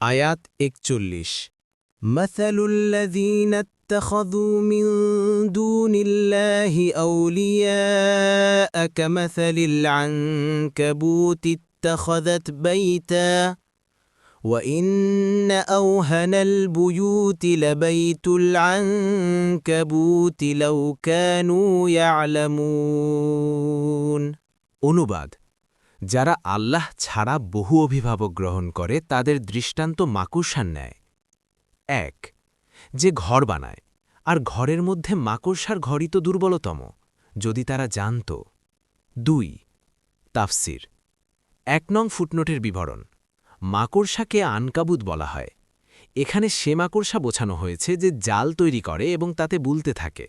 আয়াত ৪১ মাসালুল্লাযীনা ইত্তাখাযু মিন দুনিল্লাহি আউলিয়া কামাসালিল আনকাবুতি ইত্তাখাযাত বাইতা وَإِنَّ أَوْهَنَ الْبُيُوتِ لَبَيْتُ الْعَنكَبُوتِ لَوْ كَانُوا يَعْلَمُونَ অনুবাদ যারা আল্লাহ ছাড়া বহু অভিভাবক গ্রহণ করে তাদের দৃষ্টান্ত মাকড়সার ন্যায়। ১ যে ঘর বানায় আর ঘরের মধ্যে মাকড়সার ঘরই তো দুর্বলতম, যদি তারা জানত। ২ তাফসির ১ নং ফুটনোটের বিবরণ। মাকড়সাকে আনকাবুত বলা হয়। এখানে সে মাকড়সা বোঝানো হয়েছে যে জাল তৈরি করে এবং তাতে বুলতে থাকে।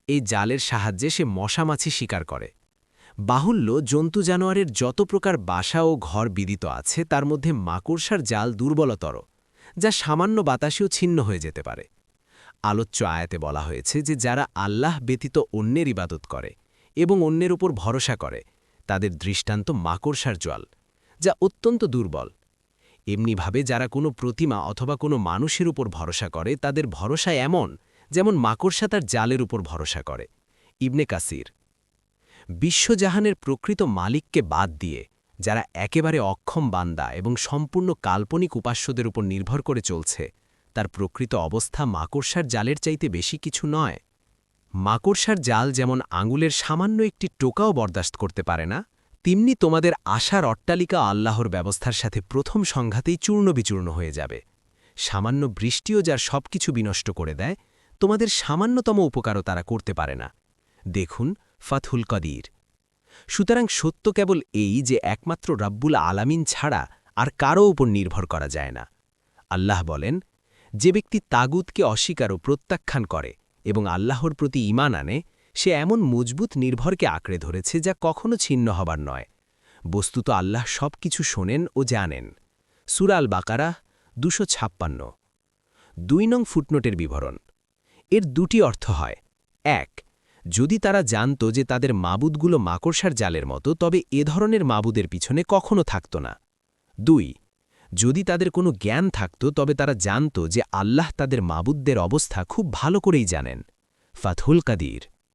এই জালের সাহায্যে সে মশামাছি শিকার করে। বাহুল্য জন্তু জানোয়ারের যত প্রকার বাসা ও ঘর বিদিত আছে তার মধ্যে মাকড়সার জাল দুর্বলতর, যা সামান্য বাতাসেও ছিন্ন হয়ে যেতে পারে। আলোচ্য আয়াতে বলা হয়েছে যে যারা আল্লাহ ব্যতীত অন্যের ইবাদত করে এবং অন্যের উপর ভরসা করে তাদের দৃষ্টান্ত মাকড়সার জাল, যা অত্যন্ত দুর্বল। এমনিভাবে যারা কোনো প্রতিমা অথবা কোনো মানুষের উপর ভরসা করে তাদের ভরসা এমন যেমন মাকড়সা তার জালের উপর ভরসা করে। ইবনে কাসির বিশ্বজাহানের প্রকৃত মালিককে বাদ দিয়ে যারা একেবারে অক্ষম বান্দা এবং সম্পূর্ণ কাল্পনিক উপাস্যদের উপর নির্ভর করে চলছে তার প্রকৃত অবস্থা মাকড়সার জালের চাইতে বেশি কিছু নয়। মাকড়সার জাল যেমন আঙুলের সামান্য একটি টোকাও বরদাস্ত করতে পারে না, তেমনি তোমাদের আশার অট্টালিকা আল্লাহর ব্যবস্থার সাথে প্রথম সংঘাতেই চূর্ণবিচূর্ণ হয়ে যাবে। সামান্য বৃষ্টিও যার সবকিছু বিনষ্ট করে দেয়, তোমাদের সামান্যতম উপকারও তারা করতে পারে না। দেখুন ফাতহুল কদির। সুতরাং সত্য কেবল এই যে একমাত্র রাব্বুল আলামিন ছাড়া আর কারও উপর নির্ভর করা যায় না। আল্লাহ বলেন, যে ব্যক্তি তাগুতকে অস্বীকার ও প্রত্যাখ্যান করে এবং আল্লাহর প্রতি ঈমান আনে সে এমন মজবুত নির্ভরকে আঁকড়ে ধরেছে যা কখনো ছিন্ন হবার নয়। বস্তুত আল্লাহ সব কিছু শোনেন ও জানেন। সূরা আল বাকারা ২৫৬। ২ নং ফুটনোটের বিবরণ। এর দুটি অর্থ হয়। ১ যদি তারা জানত যে তাদের মাবুদগুলো মাকড়সার জালের মতো তবে এ ধরনের মাবুদের পিছনে কখনো থাকত না। ২ যদি তাদের কোনো জ্ঞান থাকত তবে তারা জানত যে আল্লাহ তাদের মাবুদদের অবস্থা খুব ভালো করেই জানেন। ফাতহুল কাদির।